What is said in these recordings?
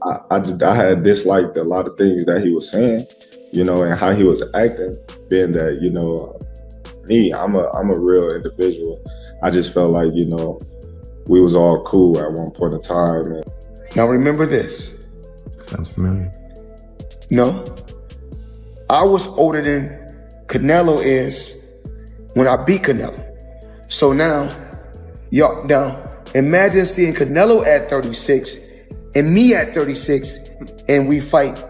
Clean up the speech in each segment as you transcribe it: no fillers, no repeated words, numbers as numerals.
I had disliked a lot of things that he was saying, and how he was acting, being that, I'm a real individual. I just felt like, we was all cool at one point in time. And now remember this. Sounds familiar. No. I was older than Canelo is when I beat Canelo. So now imagine seeing Canelo at 36 and me at 36 and we fight.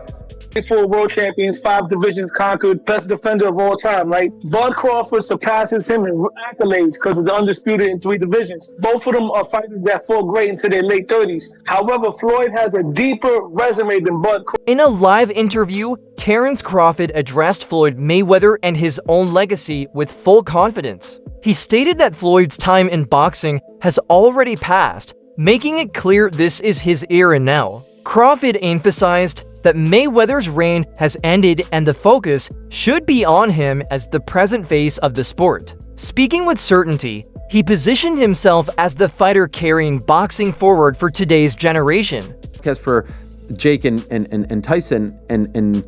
4 world champions, 5 divisions conquered, best defender of all time, right? Bud Crawford surpasses him in accolades because of the undisputed in 3 divisions. Both of them are fighters that fought great into their late 30s. However, Floyd has a deeper resume than Bud Crawford. In a live interview, Terence Crawford addressed Floyd Mayweather and his own legacy with full confidence. He stated that Floyd's time in boxing has already passed, making it clear this is his era now. Crawford emphasized that Mayweather's reign has ended and the focus should be on him as the present face of the sport. Speaking with certainty, he positioned himself as the fighter carrying boxing forward for today's generation. Because for Jake and Tyson and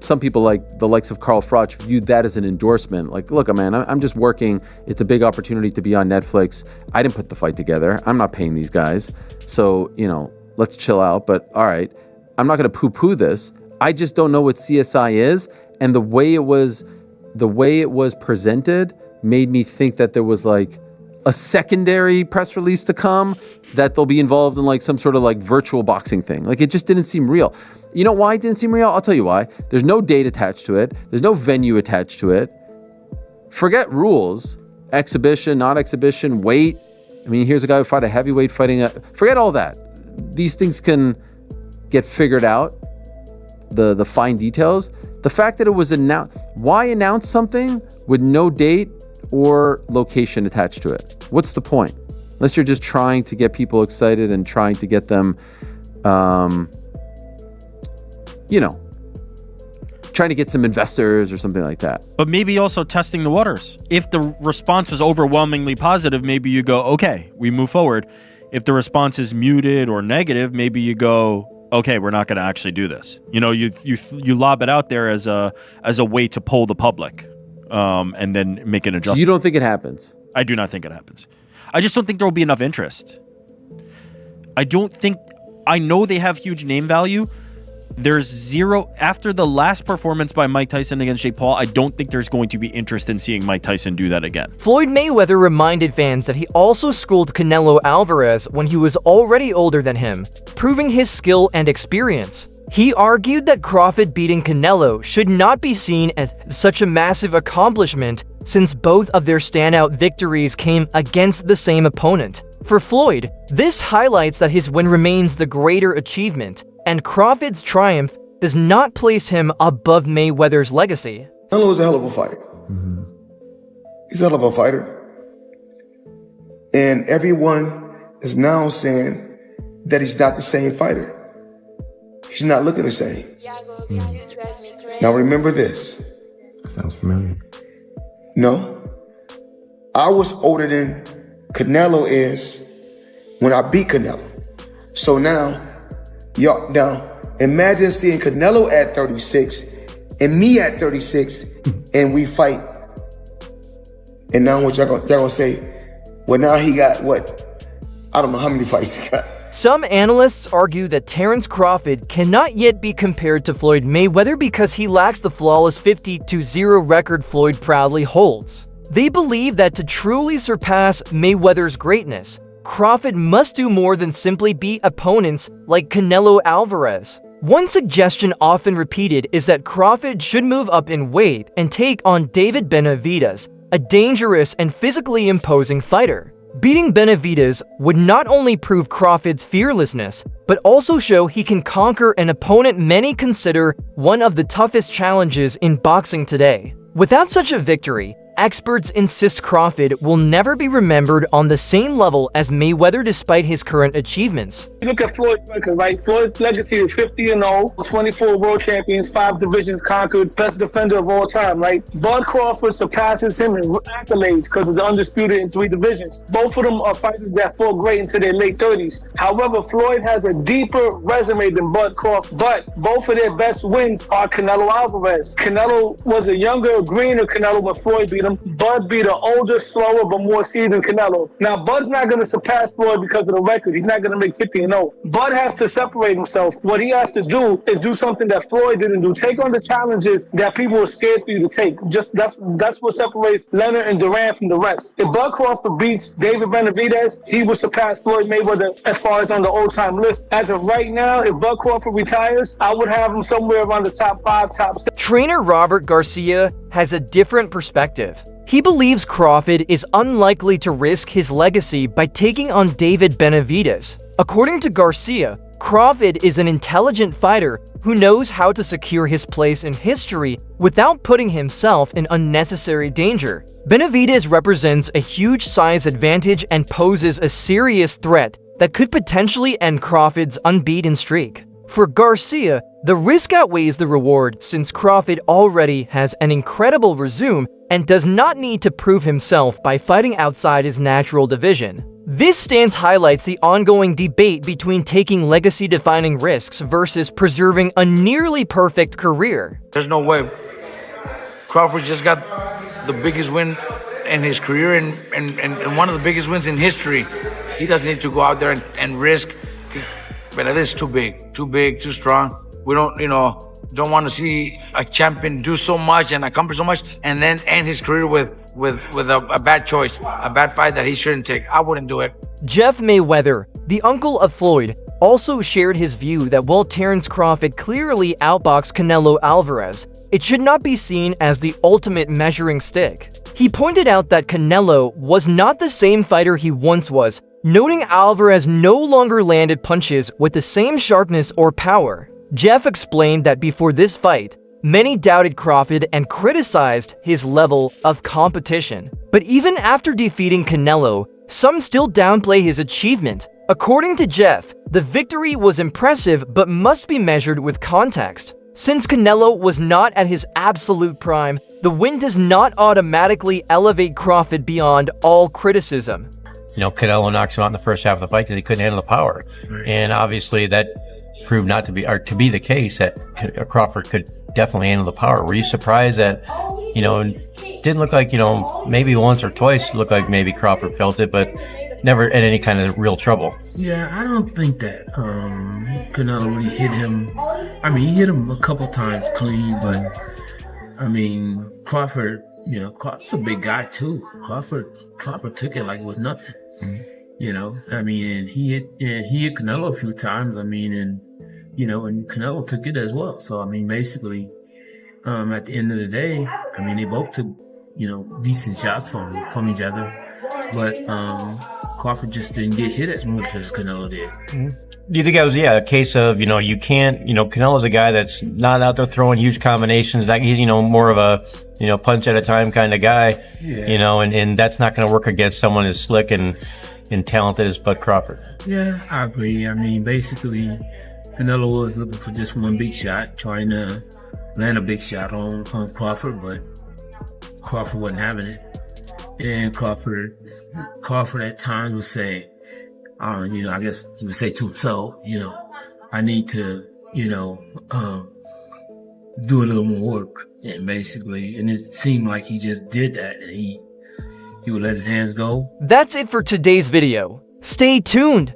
some people like the likes of Carl Froch viewed that as an endorsement. Like, look, man, I'm just working. It's a big opportunity to be on Netflix. I didn't put the fight together. I'm not paying these guys. So, let's chill out. But all right, I'm not going to poo-poo this. I just don't know what CSI is. And the way it was presented made me think that there was like a secondary press release to come, that they'll be involved in like some sort of like virtual boxing thing. Like, it just didn't seem real. You know why it didn't seem real? I'll tell you why. There's no date attached to it. There's no venue attached to it. Forget rules, exhibition, not exhibition, weight. I mean, here's a guy who fought a heavyweight fighting forget all that. These things can get figured out, the fine details. The fact that it was announced, why announce something with no date or location attached to it? What's the point? Unless you're just trying to get people excited and trying to get them, trying to get some investors or something like that. But maybe also testing the waters. If the response was overwhelmingly positive, maybe you go, okay, we move forward. If the response is muted or negative, maybe you go, okay, we're not going to actually do this. You lob it out there as a way to poll the public, and then make an adjustment. So you don't think it happens? I do not think it happens. I just don't think there will be enough interest. I know they have huge name value. There's zero after the last performance by Mike Tyson against Jake Paul. I don't think there's going to be interest in seeing Mike Tyson do that again. Floyd Mayweather reminded fans that he also schooled Canelo Alvarez when he was already older than him, proving his skill and experience. He argued that Crawford beating Canelo should not be seen as such a massive accomplishment since both of their standout victories came against the same opponent. For Floyd, this highlights that his win remains the greater achievement, and Crawford's triumph does not place him above Mayweather's legacy. Canelo is a hell of a fighter. Mm-hmm. He's a hell of a fighter. And everyone is now saying that he's not the same fighter. He's not looking the same. Now remember this. Sounds familiar. No. I was older than Canelo is when I beat Canelo. So now imagine seeing Canelo at 36 and me at 36 and we fight. And now what y'all gonna say, well, now he got what? I don't know how many fights he got. Some analysts argue that Terence Crawford cannot yet be compared to Floyd Mayweather because he lacks the flawless 50-0 record Floyd proudly holds. They believe that to truly surpass Mayweather's greatness, Crawford must do more than simply beat opponents like Canelo Alvarez. One suggestion often repeated is that Crawford should move up in weight and take on David Benavidez, a dangerous and physically imposing fighter. Beating Benavidez would not only prove Crawford's fearlessness, but also show he can conquer an opponent many consider one of the toughest challenges in boxing today. Without such a victory, experts insist Crawford will never be remembered on the same level as Mayweather despite his current achievements. You look at Floyd's record, right? Floyd's legacy is 50-0, 24 world champions, 5 divisions conquered, best defender of all time, right? Bud Crawford surpasses him in accolades because of the undisputed in 3 divisions. Both of them are fighters that fought great into their late 30s. However, Floyd has a deeper resume than Bud Crawford, but both of their best wins are Canelo Alvarez. Canelo was a younger, greener Canelo when Floyd beat him. Bud beat an older, slower, but more seasoned Canelo. Now, Bud's not going to surpass Floyd because of the record. He's not going to make 50-0. Bud has to separate himself. What he has to do is do something that Floyd didn't do. Take on the challenges that people were scared for you to take. Just that's what separates Leonard and Duran from the rest. If Bud Crawford beats David Benavidez, he will surpass Floyd Mayweather as far as on the all-time list. As of right now, if Bud Crawford retires, I would have him somewhere around the top 5, top 6. Trainer Robert Garcia has a different perspective. He believes Crawford is unlikely to risk his legacy by taking on David Benavidez. According to Garcia, Crawford is an intelligent fighter who knows how to secure his place in history without putting himself in unnecessary danger. Benavidez represents a huge size advantage and poses a serious threat that could potentially end Crawford's unbeaten streak. For Garcia, the risk outweighs the reward since Crawford already has an incredible resume and does not need to prove himself by fighting outside his natural division. This stance highlights the ongoing debate between taking legacy-defining risks versus preserving a nearly perfect career. There's no way. Crawford just got the biggest win in his career and one of the biggest wins in history. He doesn't need to go out there and risk. But it is too big, too strong. We don't want to see a champion do so much and accomplish so much and then end his career with a bad choice, a bad fight that he shouldn't take. I wouldn't do it. Jeff Mayweather, the uncle of Floyd, also shared his view that while Terence Crawford clearly outboxed Canelo Alvarez, it should not be seen as the ultimate measuring stick. He pointed out that Canelo was not the same fighter he once was, noting Alvarez no longer landed punches with the same sharpness or power. Jeff explained that before this fight, many doubted Crawford and criticized his level of competition. But even after defeating Canelo, some still downplay his achievement. According to Jeff, the victory was impressive but must be measured with context. Since Canelo was not at his absolute prime, the win does not automatically elevate Crawford beyond all criticism. Canelo knocks him out in the first half of the fight because he couldn't handle the power. And obviously that proved not to be, or to be the case, that Crawford could definitely handle the power. Were you surprised that, it didn't look like, maybe once or twice looked like maybe Crawford felt it, but never in any kind of real trouble? Yeah, I don't think that Canelo really hit him. I mean, he hit him a couple times clean, but I mean, Crawford, Crawford's a big guy too. Crawford took it like it was nothing. I mean, and he hit Canelo a few times. I mean, and Canelo took it as well. So I mean, basically, at the end of the day, I mean, they both took decent shots from each other, but Crawford just didn't get hit as much as Canelo did. Do you think that was, a case of, you can't, Canelo's a guy that's not out there throwing huge combinations. That he's, more of a, punch at a time kind of guy, and that's not going to work against someone as slick and talented as Bud Crawford. Yeah, I agree. I mean, basically, Canelo was looking for just one big shot, trying to land a big shot on Crawford, but Crawford wasn't having it. And Crawford at times would say, I guess he would say to himself, I need to, do a little more work. And basically, and it seemed like he just did that, and he would let his hands go. That's it for today's video. Stay tuned.